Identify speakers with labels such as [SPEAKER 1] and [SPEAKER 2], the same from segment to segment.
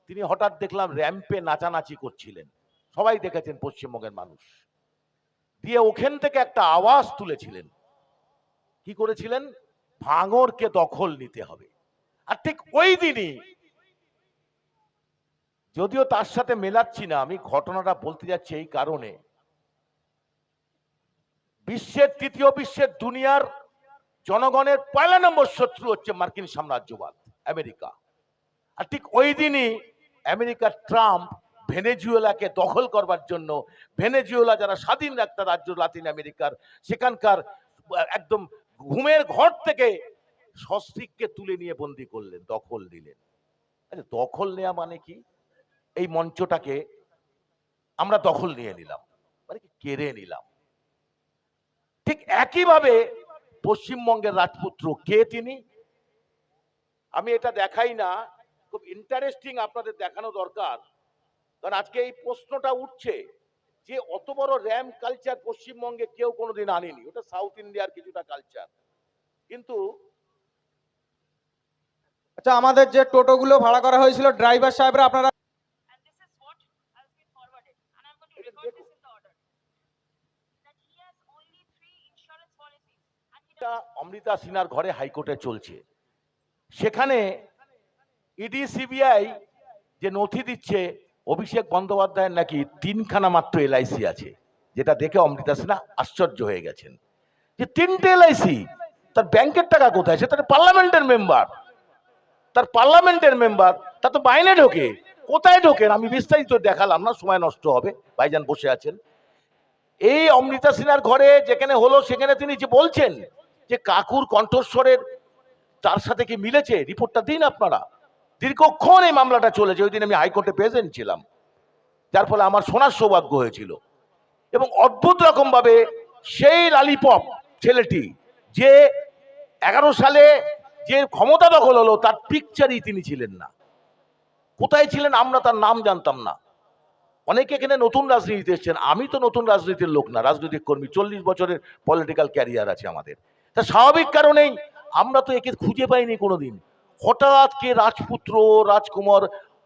[SPEAKER 1] তিনি হঠাৎ দেখলাম র্যাম্পে নাচানাচি করছিলেন, সবাই দেখেছেন পশ্চিমবঙ্গের মানুষ। দিয়ে ওখান থেকে একটা আওয়াজ তুলেছিলেন, কি করেছিলেন, ভাঙড়কে দখল নিতে হবে। আর ঠিক ওই দিনই, যদিও তার সাথে মেলাচ্ছি না, আমি ঘটনাটা বলতে যাচ্ছি এই কারণে, বিশ্বের তৃতীয় বিশ্বের দুনিয়ার জনগণের পয়লা নম্বর শত্রু হচ্ছে মার্কিন সাম্রাজ্যবাদ, আমেরিকা। আর ঠিক ওই দিনই আমেরিকার ট্রাম্প ভেনেজুয়েলাকে দখল করবার জন্য, ভেনেজুয়েলা যারা স্বাধীন একটা রাজ্য লাতিন আমেরিকার, সেখানকার একদম ঘুমের ঘর থেকে সস্ত্রীককে তুলে নিয়ে বন্দি করলেন, দখল দিলেন। আচ্ছা, দখল নেওয়া মানে কি? এই মঞ্চটাকে আমরা দখল নিয়ে নিলাম, মানে কি কেড়ে নিলাম। ঠিক একইভাবে পশ্চিমবঙ্গের রাজপুত্র কে তিনি? আমি এটা দেখাই না, খুব ইন্টারেস্টিং, আপনাদের দেখানো দরকার। কারণ আজকে এই প্রশ্নটা উঠছে যে অত বড় র্যাম কালচার পশ্চিমবঙ্গে কেউ কোনোদিন আনেনি, ওটা সাউথ ইন্ডিয়ার কিছুটা কালচার। কিন্তু
[SPEAKER 2] আচ্ছা, আমাদের যে টোটোগুলো ভাড়া করা হয়েছিল, ড্রাইভার সাহেবরা আপনারা
[SPEAKER 1] অমৃতা সিনহার ঘরে হাইকোর্টে চলছে, সেখানে ইডি সিবিআই যে নথি দিচ্ছে, অভিষেক বন্দ্যোপাধ্যায়ের নাকি 3খানা মাত্র এলআইসি আছে, যেটা দেখে অমৃতা সিনহা আশ্চর্য হয়ে গেছেন যে 3টে এলআইসি, তার ব্যাংকের টাকা কোথায়? সে তার পার্লামেন্টের মেম্বার, তার পার্লামেন্টের মেম্বার, তা তো বাইরে ঢোকে, কোথায় ঢোকেন আমি বিস্তারিত দেখালাম না, সময় নষ্ট হবে, ভাইজান বসে আছেন। এই অমৃতা সিনহার ঘরে যেখানে হলো, সেখানে তিনি যে বলছেন যে কাকুর কণ্ঠস্বরের তার সাথে কি মিলেছে, রিপোর্টটা দিন আপনারা। দীর্ঘক্ষণ এই মামলাটা চলেছে, ওই দিন আমি হাইকোর্টে প্রেজেন্ট ছিলাম, যার ফলে আমার শোনার সৌভাগ্য হয়েছিল। এবং অদ্ভুত রকম ভাবে সেই লালিপপ ছেলেটি যে 11 সালে যে ক্ষমতা দখল হলো, তার পিকচারই তিনি ছিলেন না। কোথায় ছিলেন আমরা তার নাম জানতাম না। অনেকে এখানে নতুন রাজনীতিতে এসেছেন, আমি তো নতুন রাজনীতির লোক না, রাজনৈতিক কর্মী, 40 বছরের পলিটিক্যাল ক্যারিয়ার আছে আমাদের। তা স্বাভাবিক কারণেই আমরা তো একে খুঁজে পাইনি কোনোদিন। হঠাৎ কে রাজপুত্র, রাজকুমার,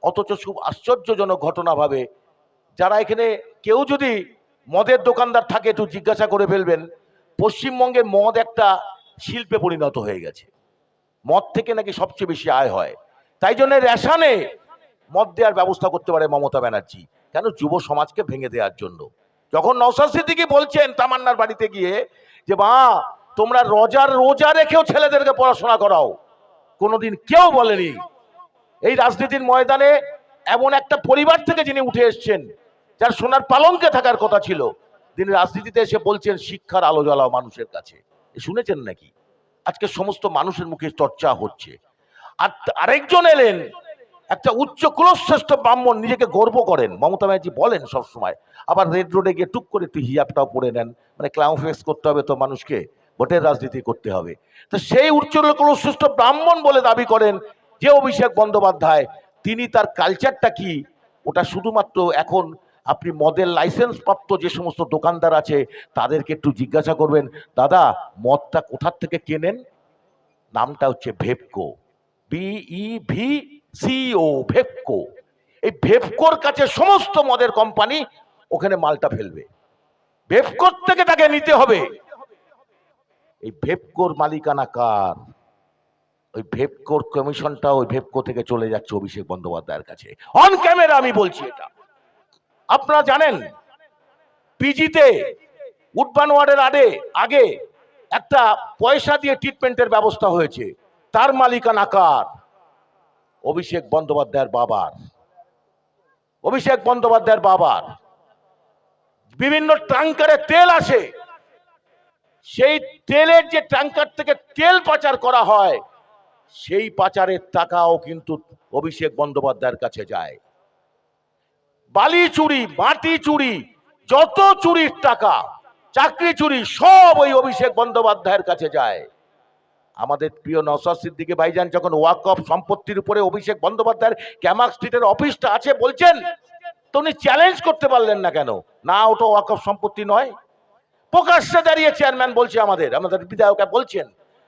[SPEAKER 1] অথচ খুব আশ্চর্যজনক ঘটনা ভাবে যারা এখানে কেউ যদি মদের দোকানদার থাকে একটু জিজ্ঞাসা করে ফেলবেন, পশ্চিমবঙ্গে মদ একটা শিল্পে পরিণত হয়ে গেছে, মদ থেকে নাকি সবচেয়ে বেশি আয় হয়। তাই জন্য রেশনে মদ দেওয়ার ব্যবস্থা করতে পারে মমতা ব্যানার্জি, কেন? যুব সমাজকে ভেঙে দেওয়ার জন্য। যখন নওশাদ সিদ্দিকী বলছেন তামান্নার বাড়িতে গিয়ে যে মা তোমরা রোজা রেখেও ছেলেদেরকে পড়াশোনা করাও, কোনোদিন কেউ বলেনি। এই রাজনীতির ময়দানে এমন একটা পরিবার থেকে যিনি উঠে এসছেন, যার সোনার পালঙ্কে থাকার কথা ছিল, তিনি রাজনীতিতে এসে বলছেন শিক্ষার আলো জ্বালাও মানুষের কাছে। শুনেছেন নাকি? আজকে সমস্ত মানুষের মুখে চর্চা হচ্ছে। আর আরেকজন এলেন, একটা উচ্চ কুলশ্রেষ্ঠ ব্রাহ্মণ, নিজেকে গর্ব করেন, মমতা ব্যানার্জি বলেন সবসময়, আবার রেড রোডে গিয়ে টুক করে একটু হিজাবটাও পরে নেন, মানে ক্লাউন ফেস করতে হবে তো মানুষকে, ভোটের রাজনীতি করতে হবে। তো সেই উচ্চ কুলশ্রেষ্ঠ ব্রাহ্মণ বলে দাবি করেন যে অভিষেক বন্দ্যোপাধ্যায়, তিনি তার কালচারটা কি, ওটা শুধুমাত্র এখন আপনি মদের লাইসেন্স প্রাপ্ত যে সমস্ত দোকানদার আছে তাদেরকে একটু জিজ্ঞাসা করবেন, দাদা মদটা কোথার থেকে কেনেন? নামটা হচ্ছে ভেপকো, BEVCO, ভেপকো। এই ভেপকোর কাছে সমস্ত মদের কোম্পানি ওখানে মালটা ফেলবে, ভেপকোর থেকে তাকে নিতে হবে। এই ভেপকোর মালিকানা কার? ওই ভেপকোর কমিশনটা ওই ভেপকো থেকে চলে যাচ্ছে অভিষেক বন্দ্যোপাধ্যায়ের কাছে, অন ক্যামেরা আমি বলছি এটা। আপনারা জানেন পিজিতে উডবান ওয়ার্ডের আগে একটা পয়সা দিয়ে ট্রিটমেন্টের ব্যবস্থা হয়েছে, তার মালিকানা কার? অভিষেক বন্দ্যোপাধ্যায়ের বাবার। অভিষেক বন্দ্যোপাধ্যায়ের বাবার। বিভিন্ন ট্যাঙ্কারে তেল আসে, সেই তেলের যে ট্যাঙ্কার থেকে তেল পাচার করা হয়, সেই পাচারের টাকাও কিন্তু অভিষেক বন্দ্যোপাধ্যায়ের কাছে যায়। বালি চুরি, মাটি চুরি, যত চুরির টাকা, চাকরি চুরি, সব ওই অভিষেক বন্দ্যোপাধ্যায়ের কাছে যায়। আমাদের প্রিয় নওশাদ সিদ্দিকী ভাইজান যখন ওয়াকফ সম্পত্তির উপরে অভিষেক বন্দ্যোপাধ্যায়ের ক্যামাক স্ট্রিটের অফিসটা আছে বলছেন, তো উনি চ্যালেঞ্জ করতে পারলেন না কেন? না, ওটা ওয়াকফ সম্পত্তি নয়। প্রকাশ্যে দাঁড়িয়ে চেয়ারম্যান বলছে, আমাদের বিধায়ক বলছেন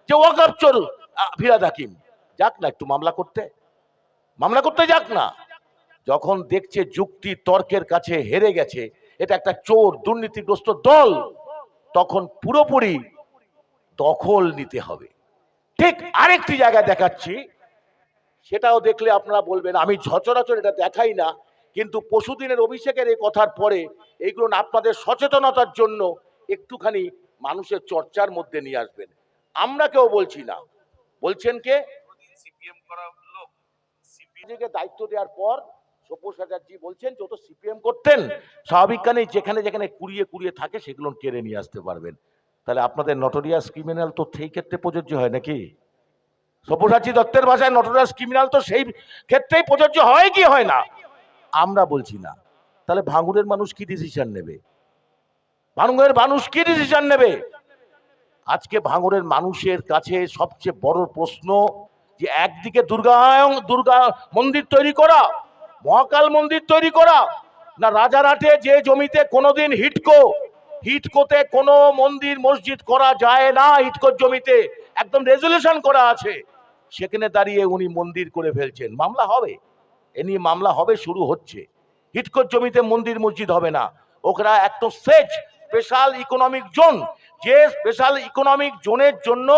[SPEAKER 1] যে ওয়াকফ চোর ফিরহাদ হাকিম, যাক না একটু মামলা করতে যাক না। যখন দেখছে যুক্তি তর্কের কাছে হেরে গেছে, এটা একটা চোর দুর্নীতিগ্রস্ত দল, তখন পুরোপুরি দখল নিতে হবে। ঠিক আরেকটি জায়গায় দেখাচ্ছি, সেটাও দেখলে আপনারা বলবেন আমি সচরাচর এটা দেখাই না, কিন্তু পশুদিনের অভিষেকের এই কথার পরে এইগুলো আপনাদের সচেতনতার জন্য একটুখানি মানুষের চর্চার মধ্যে নিয়ে আসবেন। আমরা কেউ বলছি না, বলছেন কে? সিপিএম করা লোক, সিপিএমকে দায়িত্ব দেওয়ার পর সব্যসাচী চ্যাটার্জি বলছেন যত সিপিএম করতেন স্বাভাবিকখানেই যেখানে যেখানে কুড়িয়ে কুড়িয়ে থাকে সেগুলো কেড়ে নিয়ে আসতে পারবেন। তাহলে আপনাদের নটোরিয়াস ক্রিমিনাল তো সেই ক্ষেত্রে প্রযোজ্য হয় নাকি? সব্যসাচী দত্তের ভাষায় নটোরিয়াস ক্রিমিনাল তো সেই ক্ষেত্রেই প্রযোজ্য হয় কি হয় না? আমরা বলছি না। তাহলে ভাঙড়ের মানুষ কি ডিসিশন নেবে? ভাঙড়ের মানুষ কি ডিসিশন নেবে? আজকে ভাঙড়ের মানুষের কাছে সবচেয়ে বড় প্রশ্ন যে একদিকে দুর্গা মন্দির তৈরি করা, মহাকাল মন্দির তৈরি করা, না রাজারহাটে যে জমিতে কোনোদিন হিটকোতে কোনো মন্দির মসজিদ করা যায় না, হিটকোর জমিতে একদম রেজুলেশন করা আছে, সেখানে দাঁড়িয়ে উনি মন্দির করে ফেলছেন। মামলা হবে, এ নিয়ে মামলা হবে, শুরু হচ্ছে। হিটকোর জমিতে মন্দির মসজিদ হবে না, ওরা একটা স্পেশাল ইকোনমিক জোন, যে স্পেশাল ইকোনমিক জোনের জন্য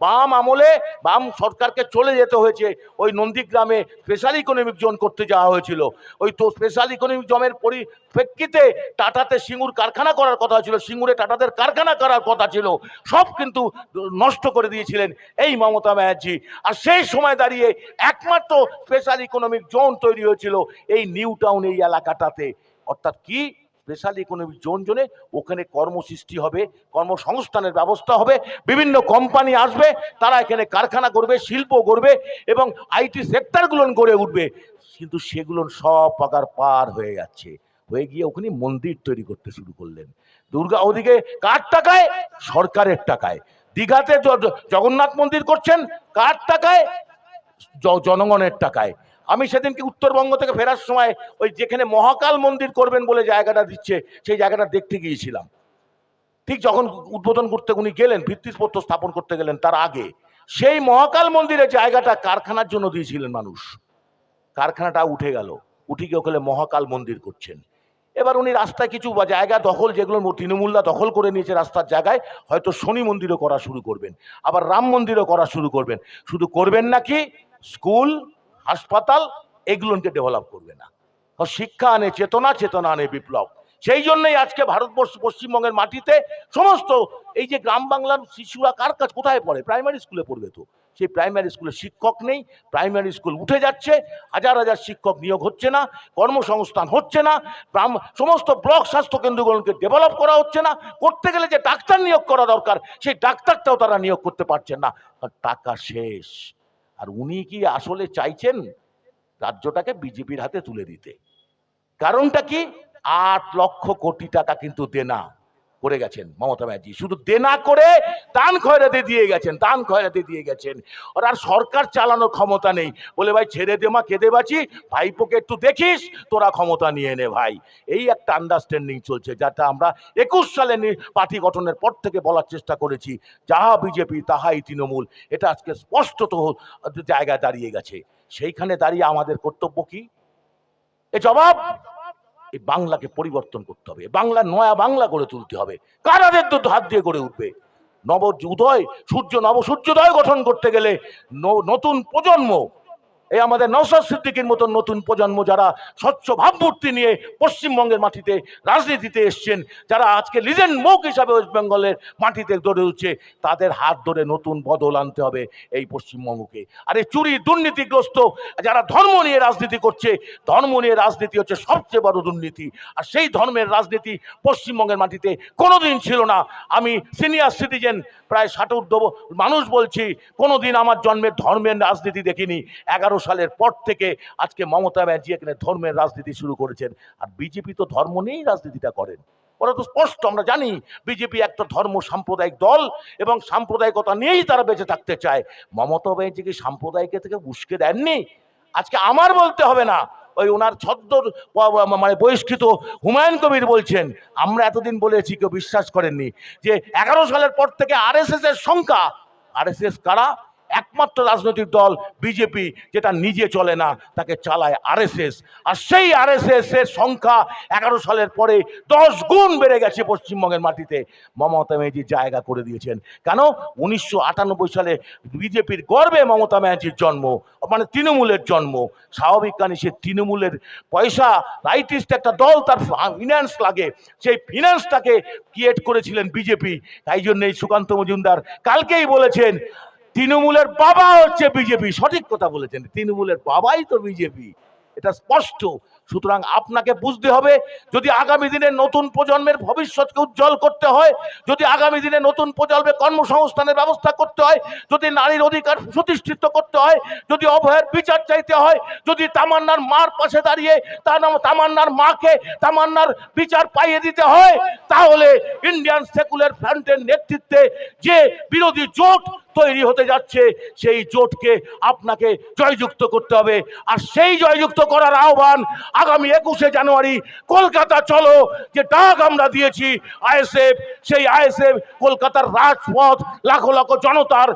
[SPEAKER 1] বাম আমলে বাম সরকারকে চলে যেতে হয়েছে, ওই নন্দীগ্রামে স্পেশাল ইকোনমিক জোন করতে যাওয়া হয়েছিল। ওই তো স্পেশাল ইকোনমিক জোনের পরিপ্রেক্ষিতে টাটাতে সিঙ্গুর কারখানা করার কথা ছিল, সিঙ্গুরে টাটাদের কারখানা করার কথা ছিল, সব কিন্তু নষ্ট করে দিয়েছিলেন এই মমতা ব্যানার্জি। আর সেই সময় দাঁড়িয়ে একমাত্র স্পেশাল ইকোনমিক জোন তৈরি হয়েছিল এই নিউ টাউন, এই এলাকাটাতে। অর্থাৎ কি স্পেশাল ইকোনমিক জোনে ওখানে কর্মসৃষ্টি হবে, কর্মসংস্থানের ব্যবস্থা হবে, বিভিন্ন কোম্পানি আসবে, তারা এখানে কারখানা করবে, শিল্প করবে এবং আইটি সেক্টরগুলো গড়ে উঠবে। কিন্তু সেগুলো সব পাকার পার হয়ে যাচ্ছে, হয়ে গিয়ে ওখানে মন্দির তৈরি করতে শুরু করলেন। দুর্গা ওদিকে কার টাকায়? সরকারের টাকায়। দীঘাতে জগন্নাথ মন্দির করছেন কার টাকায়? জনগণের টাকায়। আমি সেদিনকে উত্তরবঙ্গ থেকে ফেরার সময় ওই যেখানে মহাকাল মন্দির করবেন বলে জায়গাটা দিচ্ছে, সেই জায়গাটা দেখতে গিয়েছিলাম। ঠিক যখন উদ্বোধন করতে উনি গেলেন, ভিত্তিপ্রস্তর স্থাপন করতে গেলেন, তার আগে সেই মহাকাল মন্দিরের জায়গাটা কারখানার জন্য দিয়েছিলেন মানুষ। কারখানাটা উঠে গেল, উঠে গিয়ে ওখানে মহাকাল মন্দির করছেন। এবার উনি রাস্তায় কিছু জায়গা দখল, যেগুলো তৃণমূলরা দখল করে নিয়েছে রাস্তার জায়গায়, হয়তো শনি মন্দিরও করা শুরু করবেন, আবার রাম মন্দিরও করা শুরু করবেন। শুধু করবেন নাকি স্কুল, হাসপাতাল এগুলোকে ডেভেলপ করবে না। শিক্ষা আনে চেতনা, চেতনা আনে বিপ্লব। সেই জন্যই আজকে ভারতবর্ষ, পশ্চিমবঙ্গের মাটিতে সমস্ত এই যে গ্রাম বাংলার শিশুরা কার কাছে কোথায় পড়ে? প্রাইমারি স্কুলে পড়বে তো, সেই প্রাইমারি স্কুলে শিক্ষক নেই, প্রাইমারি স্কুল উঠে যাচ্ছে, হাজার হাজার শিক্ষক নিয়োগ হচ্ছে না, কর্মসংস্থান হচ্ছে না, সমস্ত ব্লক স্বাস্থ্য কেন্দ্রগুলোকে ডেভেলপ করা হচ্ছে না। করতে গেলে যে ডাক্তার নিয়োগ করা দরকার, সেই ডাক্তারটাও তারা নিয়োগ করতে পারছেন না, টাকা শেষ। আর উনি কি আসলে চাইছেন রাজ্যটাকে বিজেপির হাতে তুলে দিতে? কারণটা কি? 8 লক্ষ কোটি টাকা কিন্তু দেনা করে গেছেন মমতা ব্যানার্জি, শুধু দেনা করে দান খয়রাতে দিয়ে গেছেন, দান খয়রাতে দিয়ে গেছেন। ওর আর সরকার চালানোর ক্ষমতা নেই, বলে ভাই ছেড়ে দে মা, কেঁদে বাঁচি, ভাইপোকে একটু দেখিস, তোরা ক্ষমতা নিয়ে নে ভাই। এই একটা আন্ডারস্ট্যান্ডিং চলছে, যেটা আমরা 21 সালে পার্টি গঠনের পর থেকে বলার চেষ্টা করেছি, যাহা বিজেপি তাহাই তৃণমূল। এটা আজকে স্পষ্টত জায়গায় দাঁড়িয়ে গেছে। সেইখানে দাঁড়িয়ে আমাদের কর্তব্য কি? এ জবাব এই বাংলাকে পরিবর্তন করতে হবে, বাংলা নয়া বাংলা গড়ে তুলতে হবে। কারাদের তো হাত দিয়ে গড়ে উঠবে নব উদয় সূর্যোদয় গঠন করতে গেলে নতুন প্রজন্ম, এই আমাদের নওশাদ সিদ্দিকীর মতন নতুন প্রজন্ম, যারা স্বচ্ছ ভাবমূর্তি নিয়ে পশ্চিমবঙ্গের মাটিতে রাজনীতিতে এসছেন, যারা আজকে লিজেন্ড মুখ হিসাবে ওয়েস্ট বেঙ্গলের মাটিতে গড়ে উঠছে, তাদের হাত ধরে নতুন বদল আনতে হবে এই পশ্চিমবঙ্গকে। আর এই চুরি দুর্নীতিগ্রস্ত যারা ধর্ম নিয়ে রাজনীতি করছে, ধর্ম নিয়ে রাজনীতি হচ্ছে সবচেয়ে বড় দুর্নীতি। আর সেই ধর্মের রাজনীতি পশ্চিমবঙ্গের মাটিতে কোনোদিন ছিল না। আমি সিনিয়র সিটিজেন, প্রায় 60 মানুষ বলছি, কোনোদিন আমার জন্মের ধর্মের রাজনীতি দেখিনি। 11 সালের পর থেকে আজকে মমতা ব্যানার্জি এখানে ধর্মের রাজনীতি শুরু করেছেন। আর বিজেপি তো ধর্ম নিয়েই রাজনীতিটা করেন, ওরা তো স্পষ্ট, আমরা জানি বিজেপি একটা ধর্ম সাম্প্রদায়িক দল এবং সাম্প্রদায়িকতা নিয়েই তারা বেঁচে থাকতে চায়। মমতা ব্যানার্জি কি সাম্প্রদায়িক থেকে উস্কে দেননি? আজকে আমার বলতে হবে না, ওই ওনার ছদ্ম মানে বহিষ্কৃত হুমায়ুন কবির বলছেন। আমরা এতদিন বলেছি, কেউ বিশ্বাস করেননি, যে 11 সালের পর থেকে আরএসএস এর সংখ্যা, আরএসএস কারা, একমাত্র রাজনৈতিক দল বিজেপি, যেটা নিজে চলে না, তাকে চালায় আরএসএস। আর সেই আরএসএস এর সংখ্যা 11 সালের পরে 10 গুণ বেড়ে গেছে পশ্চিমবঙ্গের মাটিতে। মমতা ব্যানার্জি জায়গা করে দিয়েছেন। কেন? 1998 সালে বিজেপির গর্বে মমতা ব্যানার্জির জন্ম, মানে তৃণমূলের জন্ম। স্বাভাবিক কারণে সে তৃণমূলের পয়সা, রাইটিস্ট একটা দল, তার ফিনান্স লাগে, সেই ফিনান্সটাকে ক্রিয়েট করেছিলেন বিজেপি। তাই জন্য এই সুকান্ত মজুমদার কালকেই বলেছেন তৃণমূলের বাবা হচ্ছে বিজেপি। সঠিক কথা বলেছেন, তৃণমূলের বাবাই তো বিজেপি, এটা স্পষ্ট। সুতরাং আপনাকে বুঝতে হবে, যদি আগামী দিনে নতুন প্রজন্মের ভবিষ্যৎকে উজ্জ্বল করতে হয়, যদি আগামী দিনে নতুন প্রজন্মের কর্মসংস্থানের ব্যবস্থা করতে হয়, যদি নারীর অধিকার প্রতিষ্ঠিত করতে হয়, যদি অভয়ের বিচার চাইতে হয়, যদি তামান্নার মার পাশে দাঁড়িয়ে তামান্নার মাকে তামান্নার বিচার পাইয়ে দিতে হয়, তাহলে ইন্ডিয়ান সেকুলার ফ্রন্টের নেতৃত্বে যে বিরোধী জোট তৈরি হতে যাচ্ছে, সেই জোটকে আপনাকে জয়যুক্ত করতে হবে। আর সেই জয়যুক্ত করার আহ্বান আগামী 21শে জানুয়ারি কলকাতা চলো যে ডাক আমরা দিয়েছি আইএসএফ, সেই আইএসএফ কলকাতার রাজপথ লাখো লাখো জনতার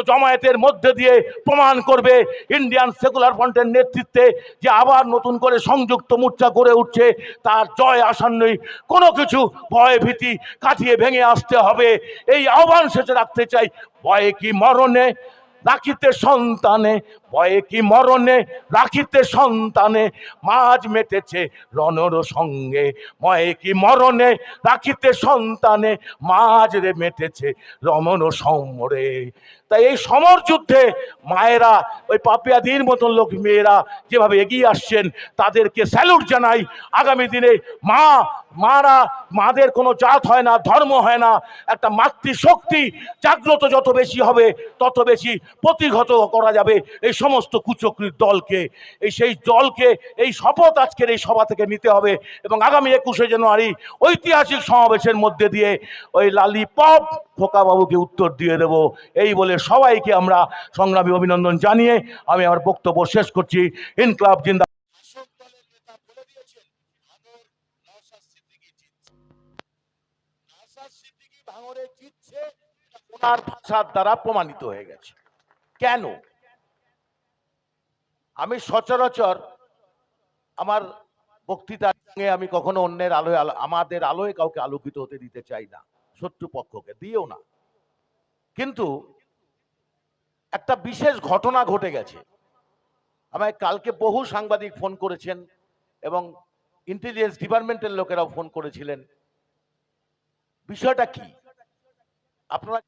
[SPEAKER 1] জমায়েতের মধ্যে দিয়ে প্রমাণ করবে ইন্ডিয়ান সেকুলার ফ্রন্টের নেতৃত্বে যে আবার নতুন করে সংযুক্ত মোর্চা গড়ে উঠছে, তার জয় আসন্নই। কোনো কিছু ভয় ভীতি কাটিয়ে ভেঙে আসতে হবে, এই আহ্বান শেষে রাখতে চাই। ভয়ে কি মরণে রাখিতে সন্তানে, ভয়ে কি মরণে রাখিতে সন্তানে, মাঝ মেটেছে রণর সঙ্গে। ভয়ে কি মরণে রাখিতে সন্তানে, মাঝ রে মেটেছে রমণ সমরে। তাই এই সমর যুদ্ধে মায়েরা, ওই পাপিয়াদির মতন লোক মেয়েরা যেভাবে এগিয়ে আসছেন, তাদেরকে স্যালুট জানাই। আগামী দিনে মাদের কোনো জাত হয় না, ধর্ম হয় না। একটা মাতৃশক্তি জাগ্রত যত বেশি হবে, তত বেশি প্রতিহত করা যাবে এই সমস্ত কুচক্রীর দলকে। সেই দলকে এই শপথ আজকের এই সভা থেকে নিতে হবে, এবং আগামী 21শে জানুয়ারি ঐতিহাসিক সমাবেশের মধ্যে দিয়ে ওই লালিপপ খোকাবাবুকে উত্তর দিয়ে দেব। এই বলে সবাইকে আমরা সংগ্রামী অভিনন্দন জানিয়ে আমি আমার বক্তব্য শেষ করছি। ইনকলাব জিন্দাবাদ। ওনার ভাষার দ্বারা প্রমাণিত হয়ে গেছে। কেন? আমি সচরাচর আমার বক্তৃতার সঙ্গে আমি কখনো অন্যের আলোয় আমাদের আলোয় কাউকে আলোকিত হতে দিতে চাই না, শত্রু পক্ষকে দিয়েও না। কিন্তু একটা বিশেষ ঘটনা ঘটে গেছে। আমায় কালকে বহু সাংবাদিক ফোন করেছেন এবং ইন্টেলিজেন্স ডিপার্টমেন্টের লোকেরাও ফোন করেছিলেন। বিষয়টা কি আপনারা